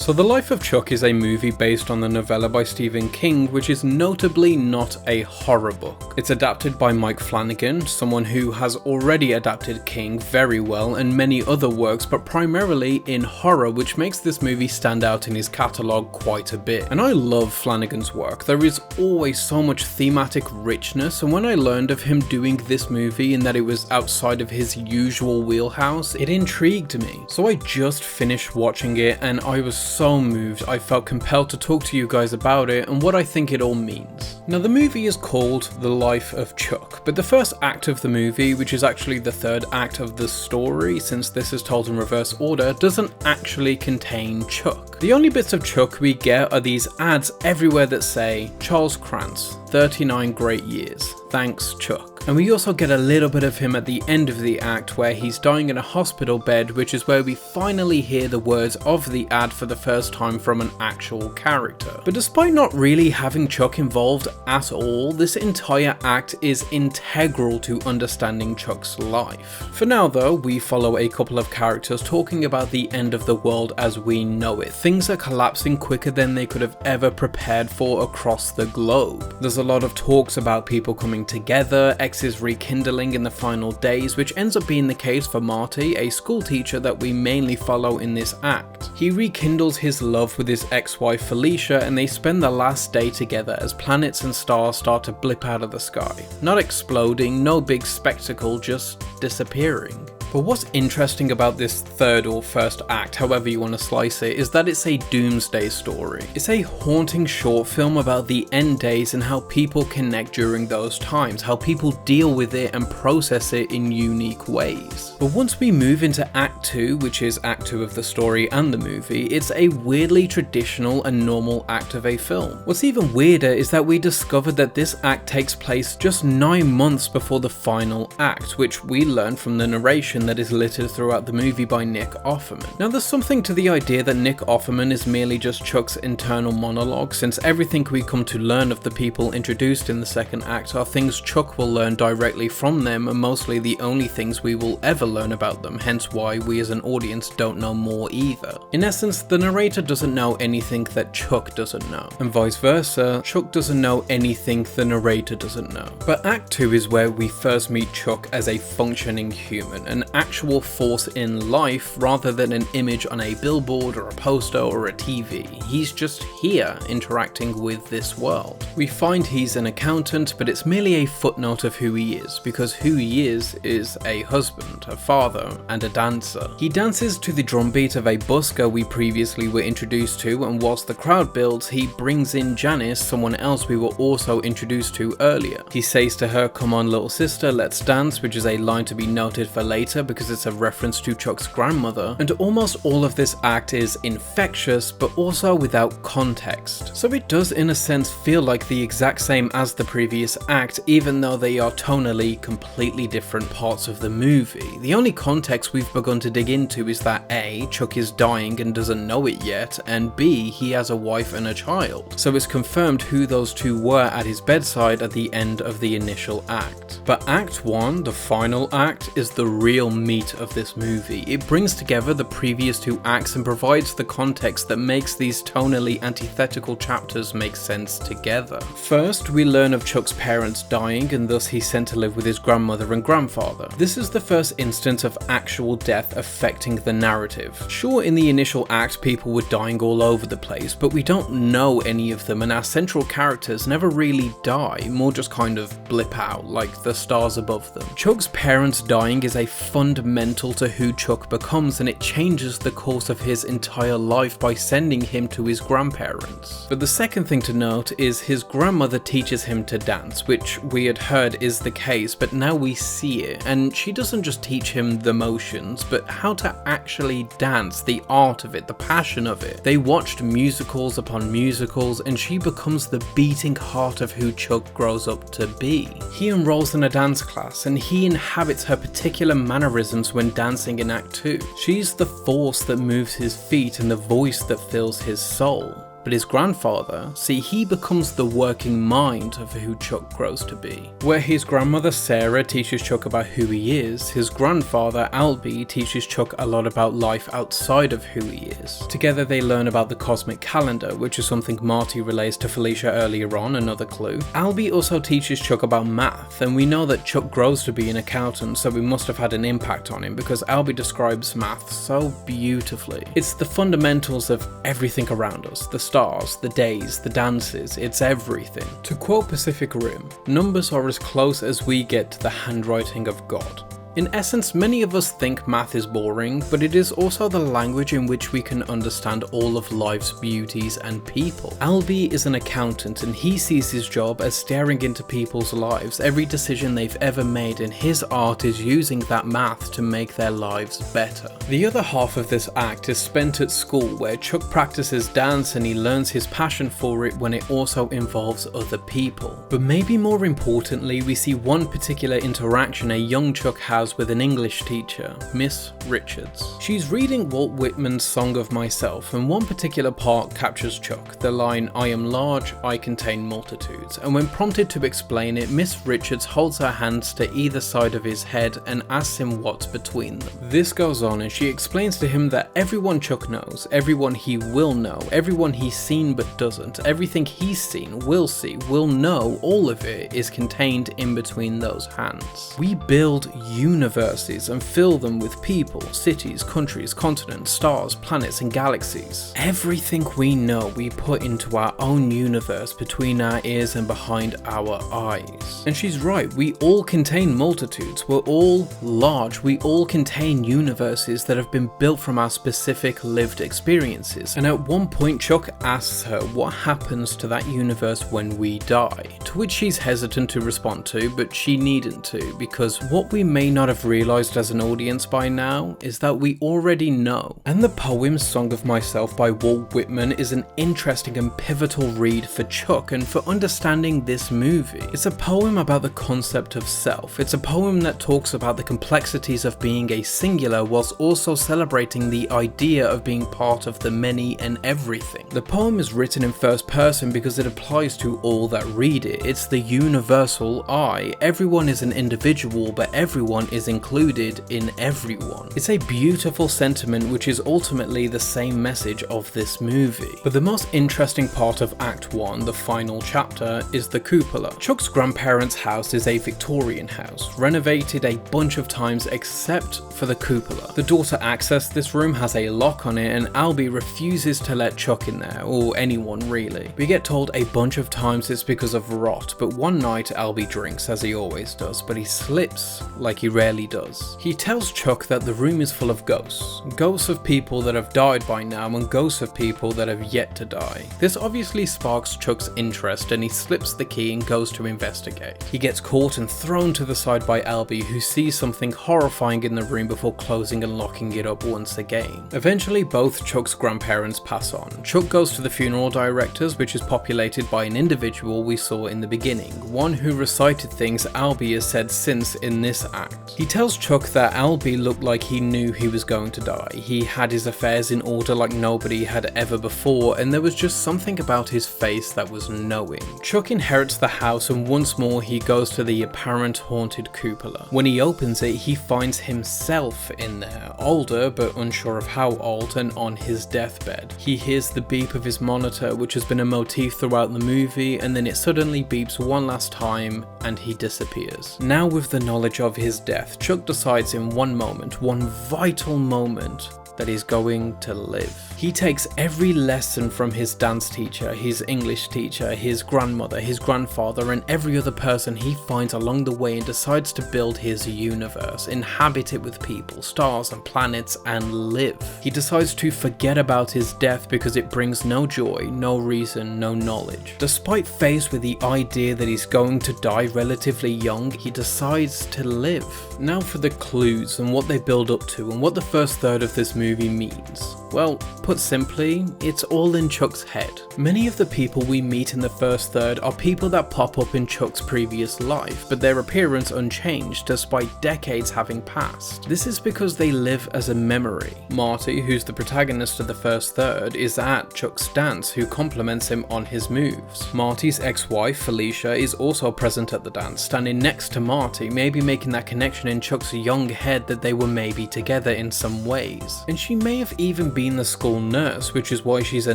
So The Life of Chuck is a movie based on the novella by Stephen King, which is notably not a horror book. It's adapted by Mike Flanagan, someone who has already adapted King very well and many other works, but primarily in horror, which makes this movie stand out in his catalogue quite a bit. And I love Flanagan's work. There is always so much thematic richness, and when I learned of him doing this movie and that it was outside of his usual wheelhouse, it intrigued me. So I just finished watching it and I was so moved. I felt compelled to talk to you guys about it and what I think it all means. Now, the movie is called The Life of Chuck, but the first act of the movie, which is actually the third act of the story since this is told in reverse order, doesn't actually contain Chuck. The only bits of Chuck we get are these ads everywhere that say, Charles Krantz, 39 great years. Thanks, Chuck. And we also get a little bit of him at the end of the act where he's dying in a hospital bed, which is where we finally hear the words of the ad for the first time from an actual character. But despite not really having Chuck involved at all, this entire act is integral to understanding Chuck's life. For now though, we follow a couple of characters talking about the end of the world as we know it. Things are collapsing quicker than they could have ever prepared for across the globe. There's a lot of talks about people coming together, exes rekindling in the final days, which ends up being the case for Marty, a school teacher that we mainly follow in this act. He rekindles his love with his ex-wife Felicia and they spend the last day together as planets and stars start to blip out of the sky. Not exploding, no big spectacle, just disappearing. But what's interesting about this third or first act, however you want to slice it, is that it's a doomsday story. It's a haunting short film about the end days and how people connect during those times, how people deal with it and process it in unique ways. But once we move into Act 2, which is Act 2 of the story and the movie, it's a weirdly traditional and normal act of a film. What's even weirder is that we discovered that this act takes place just 9 months before the final act, which we learn from the narration that is littered throughout the movie by Nick Offerman. Now, there's something to the idea that Nick Offerman is merely just Chuck's internal monologue, since everything we come to learn of the people introduced in the second act are things Chuck will learn directly from them and mostly the only things we will ever learn about them, hence why we as an audience don't know more either. In essence, the narrator doesn't know anything that Chuck doesn't know, and vice versa, Chuck doesn't know anything the narrator doesn't know. But Act 2 is where we first meet Chuck as a functioning human, an actual force in life rather than an image on a billboard or a poster or a TV. He's just here interacting with this world. We find he's an accountant, but it's merely a footnote of who he is, because who he is a husband, a father, and a dancer. He dances to the drum beat of a busker we previously were introduced to, and whilst the crowd builds, he brings in Janice, someone else we were also introduced to earlier. He says to her, "Come on little sister, let's dance," which is a line to be noted for later because it's a reference to Chuck's grandmother, and almost all of this act is infectious but also without context. So it does in a sense feel like the exact same as the previous act, even though they are tonally completely different parts of the movie. The only context we've begun to dig into is that A, Chuck is dying and doesn't know it yet, and B, he has a wife and a child. So it's confirmed who those two were at his bedside at the end of the initial act. But Act 1, the final act, is the real meat of this movie. It brings together the previous two acts and provides the context that makes these tonally antithetical chapters make sense together. First, we learn of Chuck's parents dying and thus he's sent to live with his grandmother and grandfather. This is the first instance of actual death affecting the narrative. Sure, in the initial act people were dying all over the place, but we don't know any of them and our central characters never really die, more just kind of blip out like the stars above them. Chuck's parents dying is a fundamental to who Chuck becomes, and it changes the course of his entire life by sending him to his grandparents. But the second thing to note is his grandmother teaches him to dance, which we had heard is the case, but now we see it, and she doesn't just teach him the motions, but how to actually dance, the art of it, the passion of it. They watched musicals upon musicals, and she becomes the beating heart of who Chuck grows up to be. He enrolls in a dance class, and he inhabits her particular mannerisms when dancing in Act 2. She's the force that moves his feet and the voice that fills his soul. But his grandfather, see, he becomes the working mind of who Chuck grows to be. Where his grandmother Sarah teaches Chuck about who he is, his grandfather Albie teaches Chuck a lot about life outside of who he is. Together they learn about the cosmic calendar, which is something Marty relays to Felicia earlier on, another clue. Albie also teaches Chuck about math, and we know that Chuck grows to be an accountant, so it must have had an impact on him because Albie describes math so beautifully. It's the fundamentals of everything around us, the stars, the days, the dances, it's everything. To quote Pacific Rim, numbers are as close as we get to the handwriting of God. In essence, many of us think math is boring, but it is also the language in which we can understand all of life's beauties and people. Albie is an accountant and he sees his job as staring into people's lives, every decision they've ever made, and his art is using that math to make their lives better. The other half of this act is spent at school, where Chuck practices dance and he learns his passion for it when it also involves other people. But maybe more importantly, we see one particular interaction a young Chuck has with an English teacher, Miss Richards. She's reading Walt Whitman's Song of Myself, and one particular part captures Chuck, the line, "I am large, I contain multitudes," and when prompted to explain it, Miss Richards holds her hands to either side of his head and asks him what's between them. This goes on and she explains to him that everyone Chuck knows, everyone he will know, everyone he's seen but doesn't, everything he's seen, will see, will know, all of it is contained in between those hands. We build universes and fill them with people, cities, countries, continents, stars, planets and galaxies. Everything we know we put into our own universe between our ears and behind our eyes. And she's right, we all contain multitudes, we're all large, we all contain universes that have been built from our specific lived experiences. And at one point Chuck asks her what happens to that universe when we die, to which she's hesitant to respond to, but she needn't to, because what we may not have realised as an audience by now is that we already know. And the poem Song of Myself by Walt Whitman is an interesting and pivotal read for Chuck and for understanding this movie. It's a poem about the concept of self. It's a poem that talks about the complexities of being a singular whilst also celebrating the idea of being part of the many and everything. The poem is written in first person because it applies to all that read it. It's the universal I. Everyone is an individual, but everyone is included in everyone. It's a beautiful sentiment which is ultimately the same message of this movie. But the most interesting part of Act 1, the final chapter, is the cupola. Chuck's grandparents' house is a Victorian house, renovated a bunch of times except for the cupola. The door to access this room has a lock on it and Albie refuses to let Chuck in there, or anyone really. We get told a bunch of times it's because of rot, but one night Albie drinks as he always does, but he slips like he rarely does. He tells Chuck that the room is full of ghosts. Ghosts of people that have died by now and ghosts of people that have yet to die. This obviously sparks Chuck's interest and he slips the key and goes to investigate. He gets caught and thrown to the side by Albie, who sees something horrifying in the room before closing and locking it up once again. Eventually both Chuck's grandparents pass on. Chuck goes to the funeral directors, which is populated by an individual we saw in the beginning, one who recited things Albie has said since in this act. He tells Chuck that Albie looked like he knew he was going to die. He had his affairs in order like nobody had ever before, and there was just something about his face that was knowing. Chuck inherits the house and once more he goes to the apparent haunted cupola. When he opens it, he finds himself in there, older but unsure of how old, and on his deathbed. He hears the beep of his monitor, which has been a motif throughout the movie, and then it suddenly beeps one last time and he disappears. Now with the knowledge of his death, Chuck decides in one moment, one vital moment, that he's going to live. He takes every lesson from his dance teacher, his English teacher, his grandmother, his grandfather, and every other person he finds along the way and decides to build his universe, inhabit it with people, stars and planets, and live. He decides to forget about his death because it brings no joy, no reason, no knowledge. Despite faced with the idea that he's going to die relatively young, he decides to live. Now for the clues and what they build up to and what the first third of this movie means. Well, Put simply, it's all in Chuck's head. Many of the people we meet in the first third are people that pop up in Chuck's previous life, but their appearance unchanged despite decades having passed. This is because they live as a memory. Marty, who's the protagonist of the first third, is at Chuck's dance, who compliments him on his moves. Marty's ex-wife, Felicia, is also present at the dance, standing next to Marty, maybe making that connection in Chuck's young head that they were maybe together in some ways. And she may have even been the school nurse, which is why she's a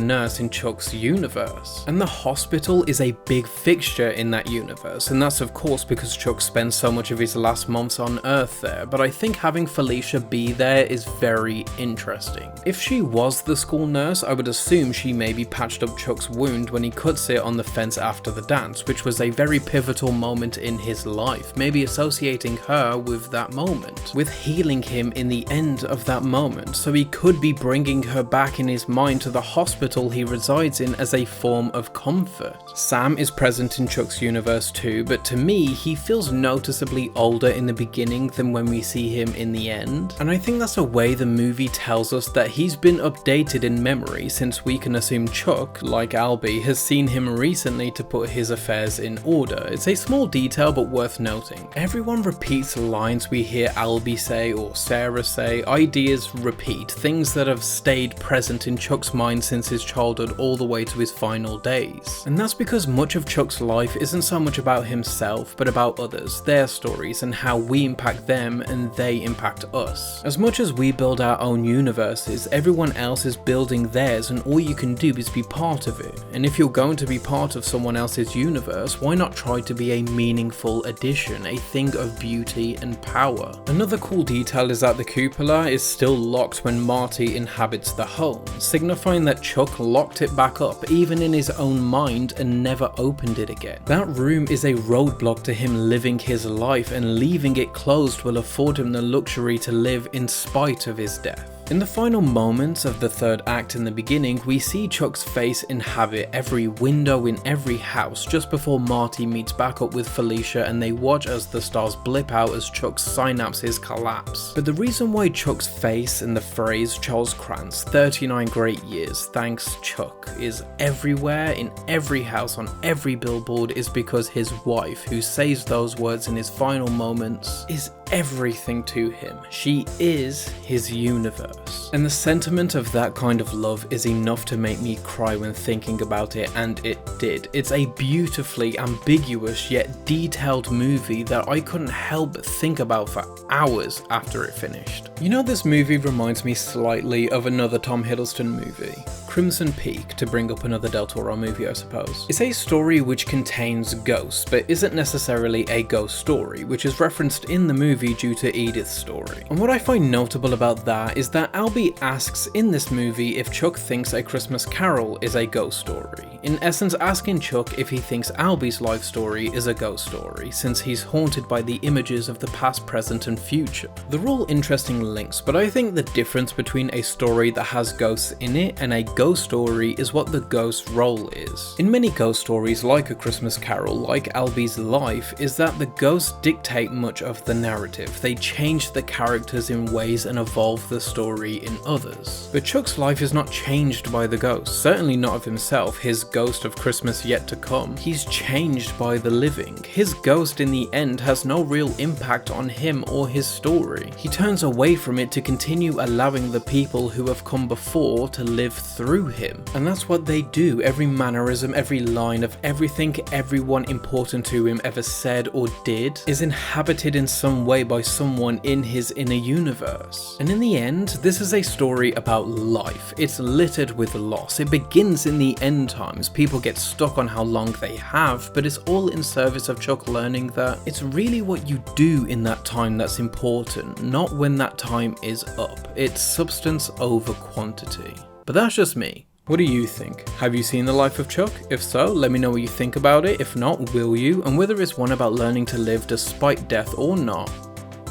nurse in Chuck's universe. And the hospital is a big fixture in that universe, and that's of course because Chuck spends so much of his last months on Earth there, but I think having Felicia be there is very interesting. If she was the school nurse, I would assume she maybe patched up Chuck's wound when he cuts it on the fence after the dance, which was a very pivotal moment in his life, maybe associating her with that moment, with healing him in the end of that moment, so he could be bringing her back in his mind to the hospital he resides in as a form of comfort. Sam is present in Chuck's universe too, but to me he feels noticeably older in the beginning than when we see him in the end, and I think that's a way the movie tells us that he's been updated in memory, since we can assume Chuck, like Albie, has seen him recently to put his affairs in order. It's a small detail but worth noting. Everyone repeats lines we hear Albie say or Sarah say, ideas repeat, things that have stayed present in Chuck's mind since his childhood all the way to his final days. And that's because much of Chuck's life isn't so much about himself, but about others, their stories, and how we impact them and they impact us. As much as we build our own universes, everyone else is building theirs, and all you can do is be part of it. And if you're going to be part of someone else's universe, why not try to be a meaningful addition, a thing of beauty and power? Another cool detail is that the cupola is still locked when Marty inhabits the home, signifying that Chuck locked it back up even in his own mind and never opened it again. That room is a roadblock to him living his life, and leaving it closed will afford him the luxury to live in spite of his death. In the final moments of the third act in the beginning, we see Chuck's face inhabit every window in every house just before Marty meets back up with Felicia, and they watch as the stars blip out as Chuck's synapses collapse. But the reason why Chuck's face and the phrase Charles Krantz, 39 great years, thanks Chuck, is everywhere in every house on every billboard is because his wife, who says those words in his final moments, is everything to him. She is his universe. And the sentiment of that kind of love is enough to make me cry when thinking about it, and it did. It's a beautifully ambiguous yet detailed movie that I couldn't help but think about for hours after it finished. You know, this movie reminds me slightly of another Tom Hiddleston movie, Crimson Peak, to bring up another Del Toro movie I suppose. It's a story which contains ghosts, but isn't necessarily a ghost story, which is referenced in the movie due to Edith's story. And what I find notable about that is that Albie asks in this movie if Chuck thinks A Christmas Carol is a ghost story, in essence asking Chuck if he thinks Albie's life story is a ghost story, since he's haunted by the images of the past, present and future. They're all interesting links, but I think the difference between a story that has ghosts in it and a ghost story is what the ghost role is. In many ghost stories like A Christmas Carol, like Albie's life, is that the ghosts dictate much of the narrative. They change the characters in ways and evolve the story in others. But Chuck's life is not changed by the ghost, certainly not of himself, his ghost of Christmas yet to come. He's changed by the living. His ghost in the end has no real impact on him or his story. He turns away from it to continue allowing the people who have come before to live through him. And that's what they do. Every mannerism, every line of everything everyone important to him ever said or did is inhabited in some way by someone in his inner universe. And in the end, this is a story about life. It's littered with loss. It begins in the end times. People get stuck on how long they have, but it's all in service of Chuck learning that it's really what you do in that time that's important, not when that time is up. It's substance over quantity. But that's just me. What do you think? Have you seen The Life of Chuck? If so, let me know what you think about it. If not, will you? And whether it's one about learning to live despite death or not.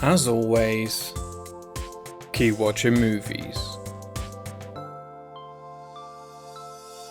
As always, keep watching movies.